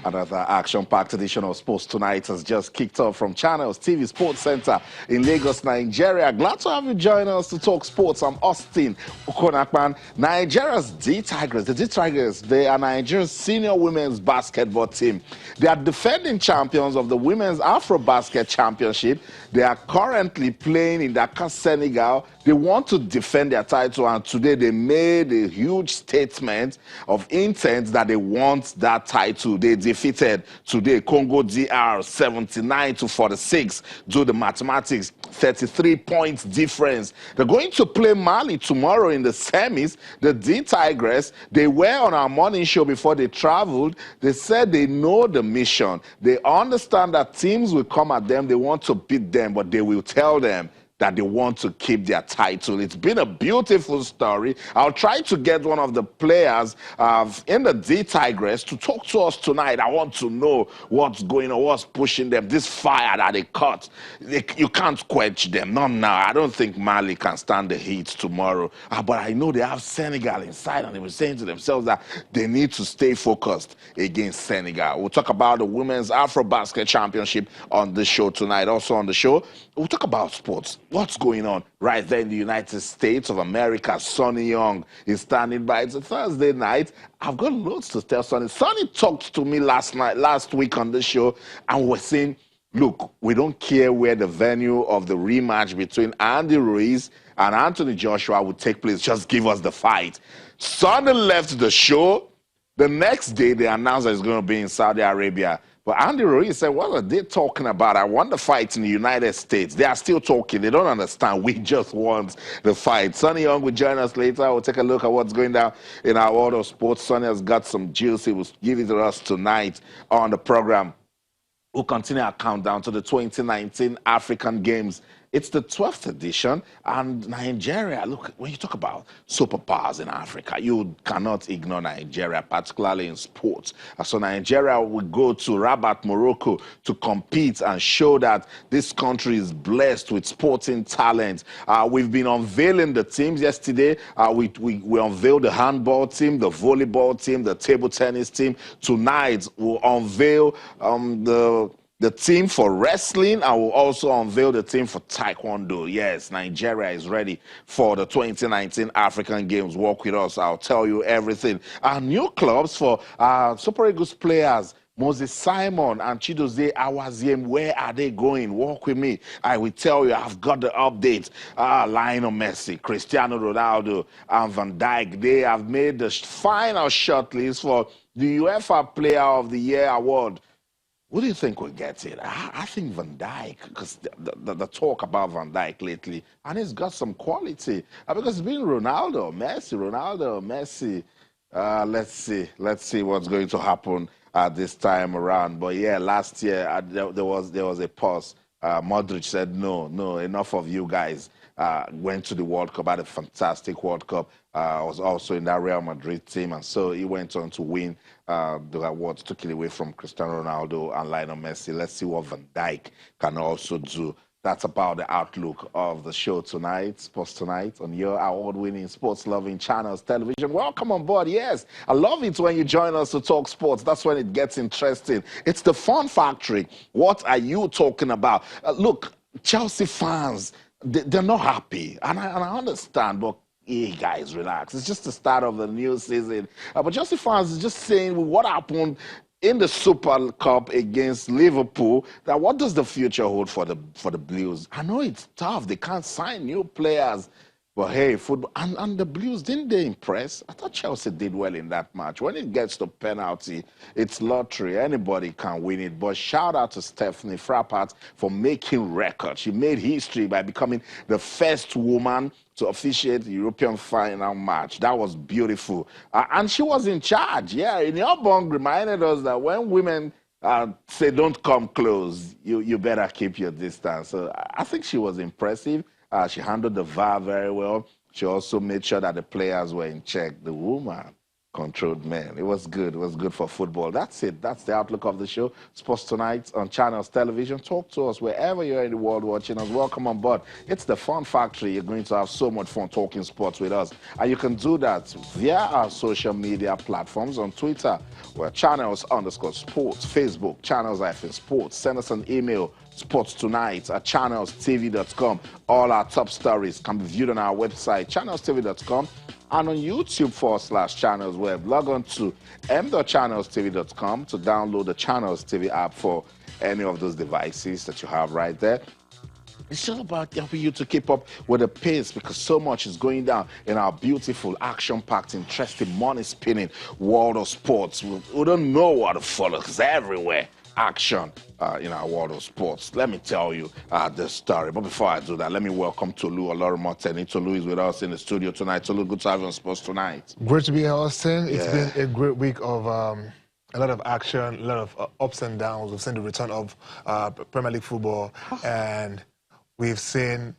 Another action-packed edition of Sports Tonight has just kicked off from Channels TV Sports Center in Lagos, Nigeria. Glad to have you join us to talk sports. I'm Austin Okonakpan. Nigeria's D-Tigers. The D-Tigers, they are Nigeria's senior women's basketball team. They are defending champions of the Women's Afrobasket Championship. They are currently playing in Dakar, Senegal. They want to defend their title, and today they made a huge statement of intent that they want that title. They defeated today Congo DR 79-46. Do the mathematics, 33 points difference. They're going to play Mali tomorrow in the semis. The D-Tigers, they were on our morning show before they traveled. They said they know the mission. They understand that teams will come at them. They want to beat them, but they will tell them that they want to keep their title. It's been a beautiful story. I'll try to get one of the players in the D-Tigers to talk to us tonight. I want to know what's going on, what's pushing them, this fire that they caught. You can't quench them, not now. I don't think Mali can stand the heat tomorrow. But I know they have Senegal inside, and they were saying to themselves that they need to stay focused against Senegal. We'll talk about the Women's Afrobasket Championship on the show tonight. Also on the show, we'll talk about sports. What's going on right there in the United States of America? Sonny Young is standing by. It's a Thursday night. I've got loads to tell Sonny. Sonny talked to me last week on the show, and we're saying, look, we don't care where the venue of the rematch between AJ-Ruiz and Anthony Joshua would take place. Just give us the fight. Sonny left the show. The next day, they announced that it's going to be in Saudi Arabia. But AJ-Ruiz said, what are they talking about? I want the fight in the United States. They are still talking. They don't understand. We just want the fight. Sonny Young will join us later. We'll take a look at what's going down in our world of sports. Sonny has got some juice. He will give it to us tonight on the program. We'll continue our countdown to the 2019 African Games. It's the 12th edition, and Nigeria, look, when you talk about superpowers in Africa, you cannot ignore Nigeria, particularly in sports. So Nigeria will go to Rabat, Morocco to compete and show that this country is blessed with sporting talent. We've been unveiling the teams yesterday. We unveiled the handball team, the volleyball team, the table tennis team. Tonight, we'll unveil the team for wrestling. I will also unveil the team for taekwondo. Yes, Nigeria is ready for the 2019 African Games. Walk with us. I'll tell you everything. Our new clubs for Super Eagles players, Moses Simon and Chidozie Awaziem, where are they going? Walk with me. I will tell you. I've got the updates. Lionel Messi, Cristiano Ronaldo, and Van Dijk, they have made the final shortlist for the UEFA Player of the Year award. What do you think will get it? I think Van Dijk, because the talk about Van Dijk lately, and he's got some quality. Because it's been Ronaldo, Messi. Let's see what's going to happen this time around. But yeah, last year there was a pause. Modric said, no, enough of you guys. Went to the World Cup, had a fantastic World Cup. Was also in that Real Madrid team, and so he went on to win the awards, took it away from Cristiano Ronaldo and Lionel Messi. Let's see what Van Dijk can also do. That's about the outlook of the show tonight, Sports Tonight, on your award-winning, sports-loving Channels Television. Welcome on board. Yes, I love it when you join us to talk sports. That's when it gets interesting. It's the fun factory. What are you talking about? Look, Chelsea fans, they're not happy, and I understand, but hey, guys, relax. It's just the start of the new season. But Chelsea fans is just saying what happened in the Super Cup against Liverpool, that what does the future hold for the Blues? I know it's tough. They can't sign new players. But hey, football, and the Blues, didn't they impress? I thought Chelsea did well in that match. When it gets to penalty, it's lottery. Anybody can win it. But shout out to Stephanie Frappart for making records. She made history by becoming the first woman to officiate the European final match. That was beautiful. And she was in charge. Yeah, Inyobong reminded us that when women say don't come close, you better keep your distance. So I think she was impressive. She handled the VAR very well. She also made sure that the players were in check. The woman controlled men. It was good. It was good for football. That's it. That's the outlook of the show. Sports Tonight on Channels Television. Talk to us wherever you're in the world watching us. Welcome on board. It's the Fun Factory. You're going to have so much fun talking sports with us. And you can do that via our social media platforms on Twitter. We're Channels_sports. Facebook, Channels-sports. Send us an email, sportstonight@channelstv.com. All our top stories can be viewed on our website, channelstv.com. And on YouTube /Channels Web. Log on to m.channelstv.com to download the Channels TV app for any of those devices that you have right there. It's all about helping you to keep up with the pace because so much is going down in our beautiful, action-packed, interesting, money-spinning world of sports. We don't know what to follow because everywhere. Action in our world of sports. Let me tell you this story. But before I do that, let me welcome Tolu Olorumoteni. Tolu is with us in the studio tonight. Tolu, good to have you on Sports Tonight. Great to be here, Austin. It's been a great week of a lot of action, a lot of ups and downs. We've seen the return of Premier League football, and we've seen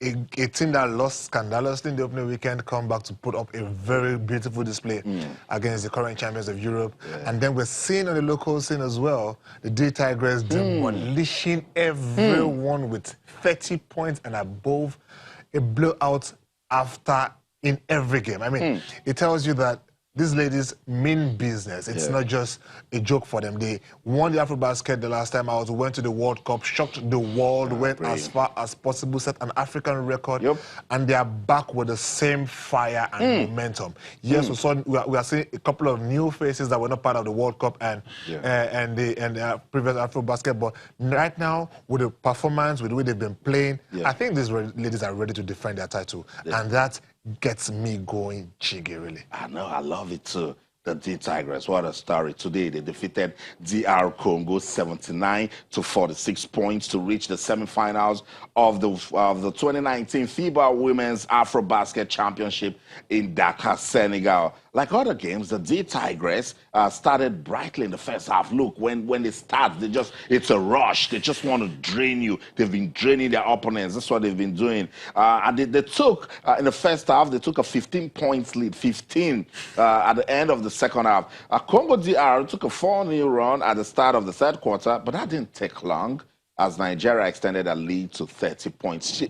a team that lost scandalously in the opening weekend come back to put up a very beautiful display against the current champions of Europe. And then we're seeing on the local scene as well, the D Tigers demolishing everyone with 30 points and above, a blowout after in every game. I mean, it tells you that these ladies mean business. It's not just a joke for them. They won the Afrobasket the last time out, went to the World Cup, shocked the world, went as far as possible, set an African record, and they are back with the same fire and momentum. Yes, we are seeing a couple of new faces that were not part of the World Cup and the previous Afrobasket, but right now, with the performance, with the way they've been playing, I think these ladies are ready to defend their title, and that gets me going jiggy, really. I know, I love it too. The D Tigers, what a story. Today, they defeated DR Congo 79 to 46 points to reach the semifinals of the 2019 FIBA Women's Afrobasket Championship in Dakar, Senegal. Like other games, the D Tigers started brightly in the first half. Look, when they start, it's a rush. They just want to drain you. They've been draining their opponents. That's what they've been doing. And they took, in the first half, they took a 15 points lead, 15 at the end of the second half. Congo DR took a 4-0 run at the start of the third quarter, but that didn't take long as Nigeria extended a lead to 30 points.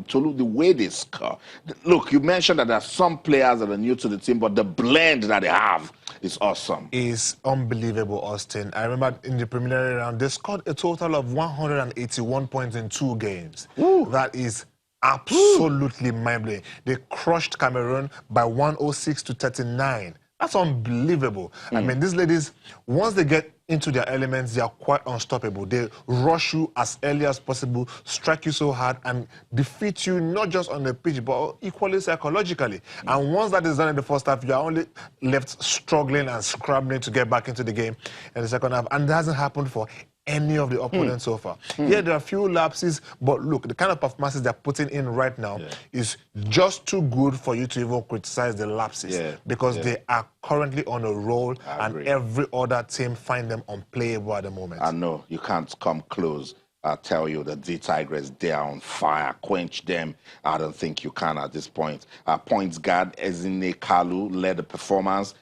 Tolu, the way they score. Look, you mentioned that there are some players that are new to the team, but the blend that they have is awesome. It's unbelievable, Austin. I remember in the preliminary round, they scored a total of 181 points in 2 games. That is absolutely mind-blowing. They crushed Cameroon by 106 to 39. That's unbelievable. I mean, these ladies, once they get into their elements, they are quite unstoppable. They rush you as early as possible, strike you so hard, and defeat you not just on the pitch, but equally psychologically. And once that is done in the first half, you are only left struggling and scrambling to get back into the game in the second half. And that hasn't happened for any of the opponents so far. Yeah, there are a few lapses, but look, the kind of performances they're putting in right now is just too good for you to even criticize the lapses because they are currently on a roll and every other team find them unplayable at the moment. I know, you can't come close. I tell you, the D Tigers, they're on fire. Quench them. I don't think you can at this point. Points guard Ezine Kalu led the performance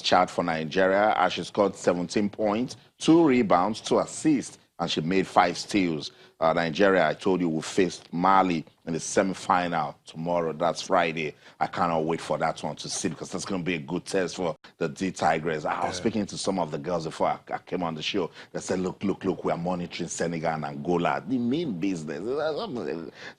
chart for Nigeria as she scored 17 points, 2 rebounds, 2 assists, and she made 5 steals. Nigeria, I told you, will face Mali in the semi-final tomorrow. That's Friday. I cannot wait for that one to see because that's going to be a good test for the D Tigers. I was speaking to some of the girls before I came on the show. They said, look, we are monitoring Senegal and Angola. They mean business.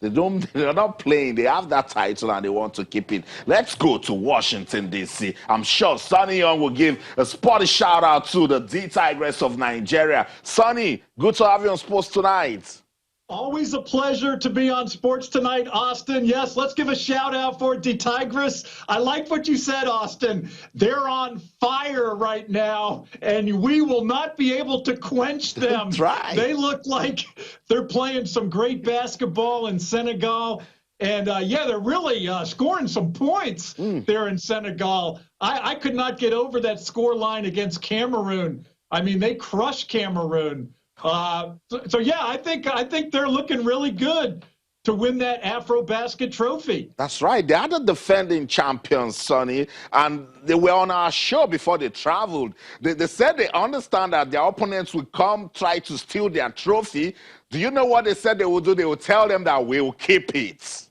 They're not playing. They have that title and they want to keep it. Let's go to Washington, D.C. I'm sure Sonny Young will give a sporty shout-out to the D Tigers of Nigeria. Sonny, good to have you on Sports Tonight. Always a pleasure to be on Sports Tonight, Austin. Yes, let's give a shout out for the Tigers. I like what you said, Austin. They're on fire right now, and we will not be able to quench them. That's right. They look like they're playing some great basketball in Senegal. And, yeah, they're really scoring some points there in Senegal. I could not get over that score line against Cameroon. I mean, they crushed Cameroon. So yeah, I think they're looking really good. to win that Afrobasket trophy. That's right. They are the defending champions, Sonny, and they were on our show before they traveled. They said they understand that their opponents will come try to steal their trophy. Do you know what they said they will do? They will tell them that we will keep it.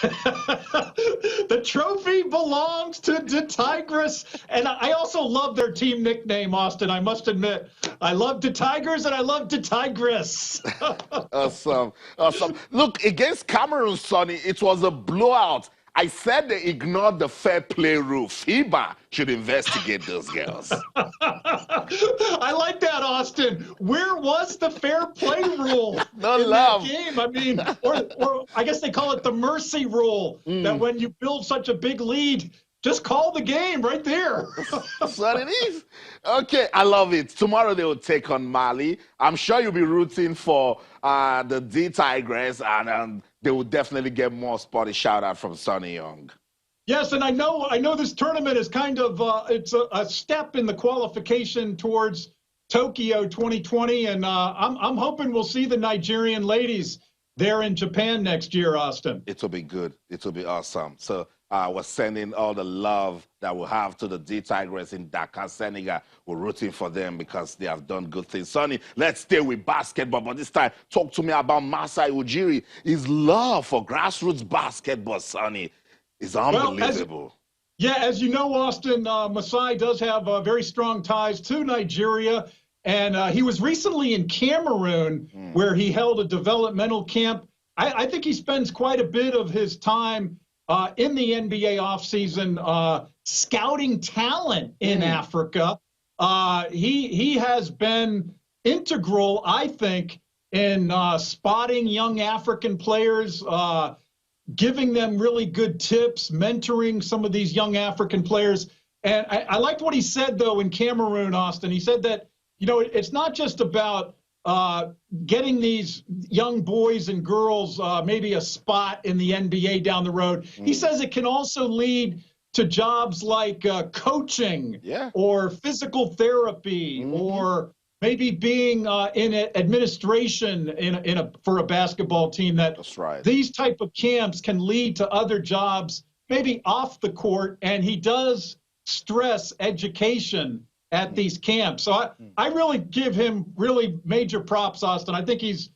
The trophy belongs to the Tigers, and I also love their team nickname, Austin. I must admit, I love the Tigers and I love the Tigress. Awesome, awesome. Look, against Cameroon, Sonny, it was a blowout. I said they ignored the fair play rule. FIBA should investigate those girls. I like that, Austin. Where was the fair play rule No in love. that game? I mean, or I guess they call it the mercy rule, that when you build such a big lead, just call the game right there. That's what it is. Okay, I love it. Tomorrow they will take on Mali. I'm sure you'll be rooting for the D Tigress, and they will definitely get more spotty shout out from Sonny Young. Yes, and I know this tournament is kind of it's a step in the qualification towards Tokyo 2020, and I'm hoping we'll see the Nigerian ladies there in Japan next year, Austin. It will be good. It will be awesome. So we're sending all the love that we'll have to the D Tigers in Dakar, Senegal. We're rooting for them because they have done good things. Sonny, let's stay with basketball, but this time, talk to me about Masai Ujiri. His love for grassroots basketball, Sonny, is unbelievable. As you know, Austin, Masai does have very strong ties to Nigeria, and he was recently in Cameroon where he held a developmental camp. I think he spends quite a bit of his time in the NBA offseason scouting talent in Africa. He has been integral, I think, in spotting young African players, giving them really good tips, mentoring some of these young African players. And I liked what he said, though, in Cameroon, Austin. He said that, you know, it's not just about getting these young boys and girls maybe a spot in the NBA down the road. He says it can also lead to jobs like coaching or physical therapy or maybe being in administration for a basketball team. That's right. These type of camps can lead to other jobs, maybe off the court, and he does stress education at these camps. So I really give him really major props, Austin. I think he's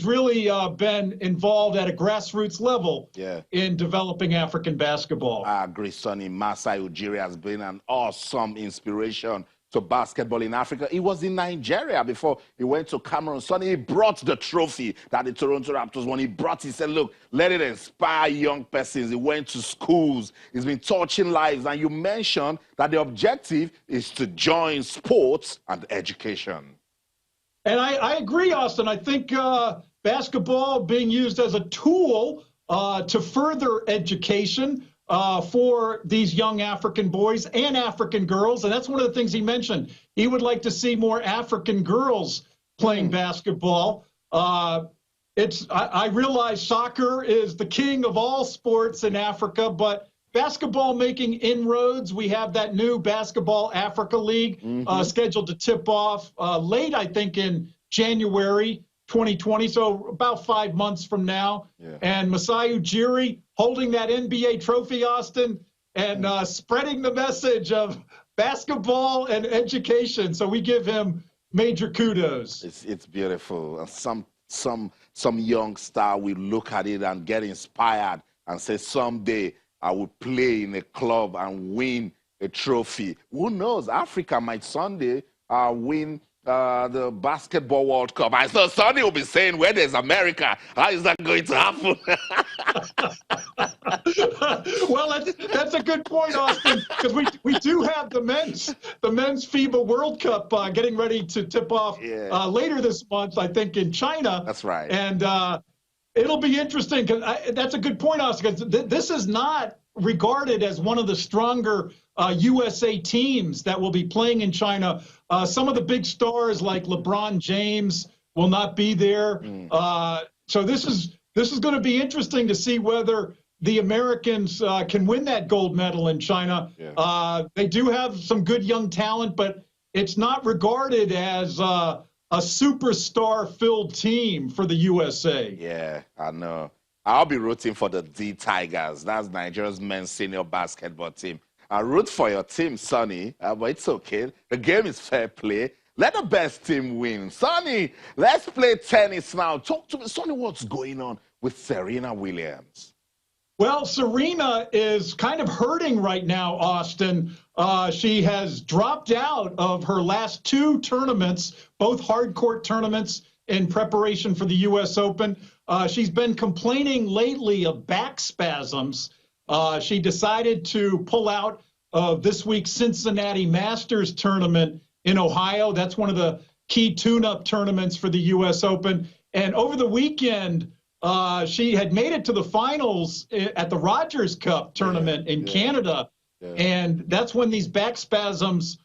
really been involved at a grassroots level in developing African basketball. I agree, Sonny. Masai Ujiri has been an awesome inspiration to basketball in Africa. He was in Nigeria before he went to Cameroon. Sonny, he brought the trophy that the Toronto Raptors won. He said, look, let it inspire young persons. He went to schools. He's been touching lives. And you mentioned that the objective is to join sports and education. And I agree, Austin. I think basketball being used as a tool to further education for these young African boys and African girls. And that's one of the things he mentioned. He would like to see more African girls playing basketball. I realize soccer is the king of all sports in Africa, but basketball making inroads. We have that new Basketball Africa League scheduled to tip off late, I think, in January 2020, so about 5 months from now. And Masai Ujiri holding that NBA trophy, Austin, and spreading the message of basketball and education. So we give him major kudos. It's beautiful. And some young star will look at it and get inspired and say, someday I will play in a club and win a trophy. Who knows? Africa might someday win the Basketball World Cup. I thought Sonny will be saying, where there's America, how is that going to happen? Well, that's a good point, Austin, because we do have the men's FIBA World Cup getting ready to tip off later this month, I think, in China. That's right. And it'll be interesting, because that's a good point, Austin, because this is not regarded as one of the stronger USA teams that will be playing in China. Some of the big stars like LeBron James will not be there. So this is going to be interesting to see whether the Americans can win that gold medal in China. They do have some good young talent, but it's not regarded as a superstar-filled team for the USA. Yeah, I know. I'll be rooting for the D Tigers. That's Nigeria's men's senior basketball team. I root for your team, Sonny, but it's okay. The game is fair play. Let the best team win. Sonny, let's play tennis now. Talk to me, Sonny, what's going on with Serena Williams? Well, Serena is kind of hurting right now, Austin. She has dropped out of her last two tournaments, both hard court tournaments in preparation for the U.S. Open. She's been complaining lately of back spasms. She decided to pull out of this week's Cincinnati Masters tournament in Ohio. That's one of the key tune-up tournaments for the U.S. Open. And over the weekend, she had made it to the finals at the Rogers Cup tournament in Canada. Yeah. And that's when these back spasms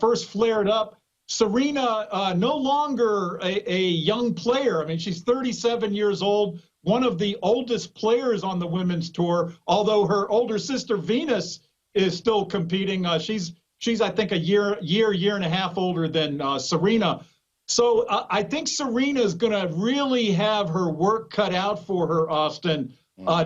first flared up. Serena, no longer a young player. I mean, she's 37 years old, one of the oldest players on the women's tour, although her older sister Venus is still competing. She's I think, a year and a half older than Serena. So I think Serena is going to really have her work cut out for her, Austin,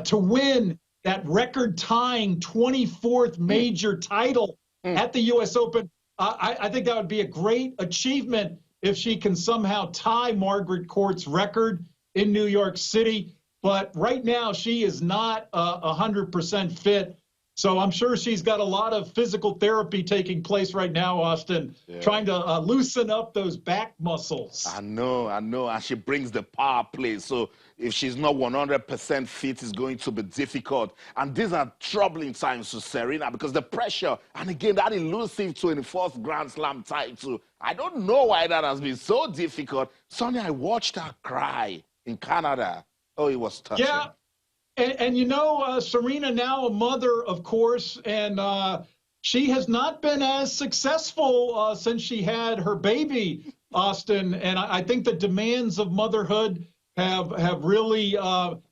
to win that record-tying 24th major title at the U.S. Open. I think that would be a great achievement if she can somehow tie Margaret Court's record in New York City. But right now, she is not 100% fit. So I'm sure she's got a lot of physical therapy taking place right now, Austin, trying to loosen up those back muscles. I know. And she brings the power play. So if she's not 100% fit, it's going to be difficult. And these are troubling times to Serena because the pressure, and again, that elusive 24th Grand Slam title. I don't know why that has been so difficult. Sonny, I watched her cry in Canada. Oh, it was touching. Yeah. And you know, Serena now a mother, of course, and she has not been as successful since she had her baby, Austin. And I think the demands of motherhood have really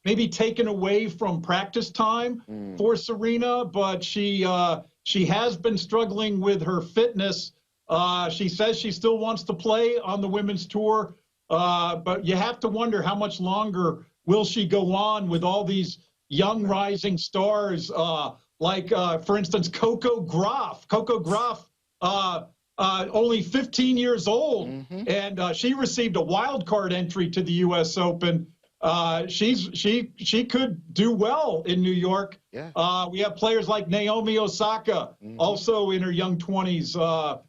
maybe taken away from practice time for Serena. But she has been struggling with her fitness. She says she still wants to play on the women's tour, but you have to wonder how much longer will she go on with all these young rising stars like, for instance, Coco Gauff? Coco Gauff, only 15 years old, and she received a wild card entry to the U.S. Open. She could do well in New York. Yeah. We have players like Naomi Osaka, also in her young 20s,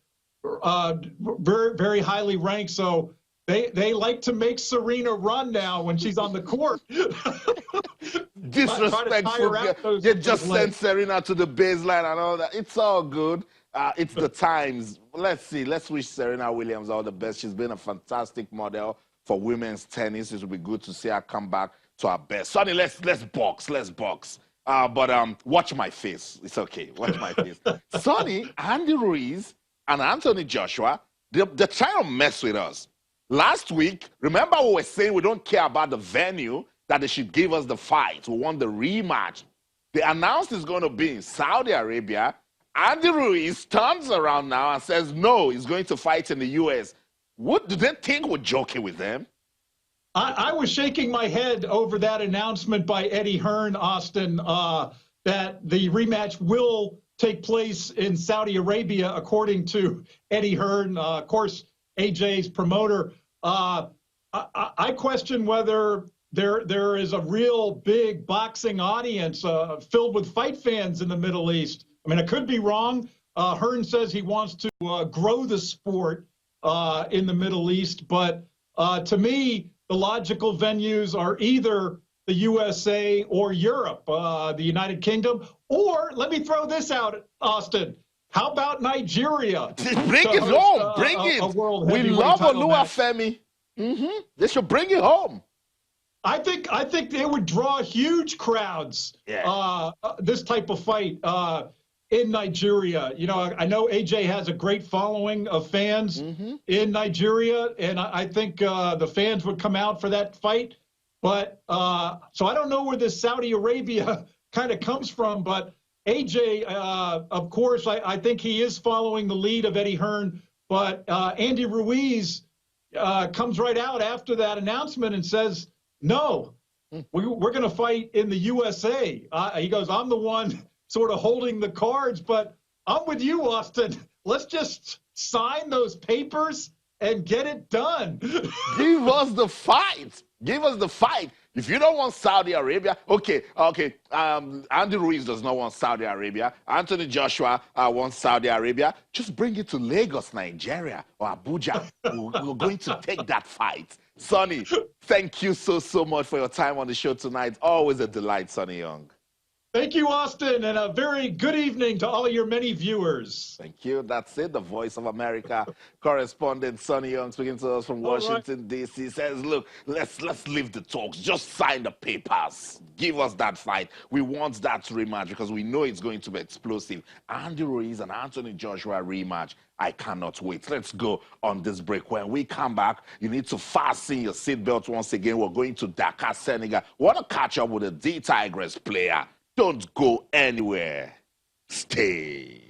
very, very highly ranked. So They like to make Serena run now when she's on the court. Disrespectful. They just sent Serena to the baseline and all that. It's all good. It's the times. Let's see. Let's wish Serena Williams all the best. She's been a fantastic model for women's tennis. It will be good to see her come back to her best. Sonny, let's box. Let's box. But watch my face. It's okay. Watch my face. Sonny, AJ-Ruiz, and Anthony Joshua, they're trying to mess with us. Last week, remember we were saying we don't care about the venue, that they should give us the fight. We want the rematch. They announced it's going to be in Saudi Arabia. AJ-Ruiz turns around now and says, no, he's going to fight in the U.S. What do they think we're joking with them? I was shaking my head over that announcement by Eddie Hearn, Austin, that the rematch will take place in Saudi Arabia, according to Eddie Hearn, of course, AJ's promoter. I question whether there is a real big boxing audience filled with fight fans in the Middle East. I mean, I could be wrong. Hearn says he wants to grow the sport in the Middle East, but to me, the logical venues are either the USA or Europe, the United Kingdom, or let me throw this out, Austin. How about Nigeria? Bring it home. Bring it. We love Oluwafemi. They should bring it home. I think they would draw huge crowds. This type of fight in Nigeria. You know, I know AJ has a great following of fans in Nigeria, and I think the fans would come out for that fight. But so I don't know where this Saudi Arabia kind of comes from, but AJ, of course, I think he is following the lead of Eddie Hearn, but AJ-Ruiz comes right out after that announcement and says, no, we're going to fight in the USA. He goes, I'm the one sort of holding the cards, but I'm with you, Austin. Let's just sign those papers and get it done. Give us the fight. Give us the fight. If you don't want Saudi Arabia, okay. AJ-Ruiz does not want Saudi Arabia. Anthony Joshua wants Saudi Arabia. Just bring it to Lagos, Nigeria, or Abuja. We're going to take that fight. Sonny, thank you so much for your time on the show tonight. Always a delight, Sonny Young. Thank you, Austin, and a very good evening to all your many viewers. Thank you. That's it. The Voice of America correspondent Sonny Young speaking to us from Washington, D.C. says, look, let's leave the talks. Just sign the papers. Give us that fight. We want that rematch because we know it's going to be explosive. AJ-Ruiz and Anthony Joshua rematch. I cannot wait. Let's go on this break. When we come back, you need to fasten your seatbelt once again. We're going to Dakar, Senegal. Want to catch up with a D-Tigers player. Don't go anywhere. Stay.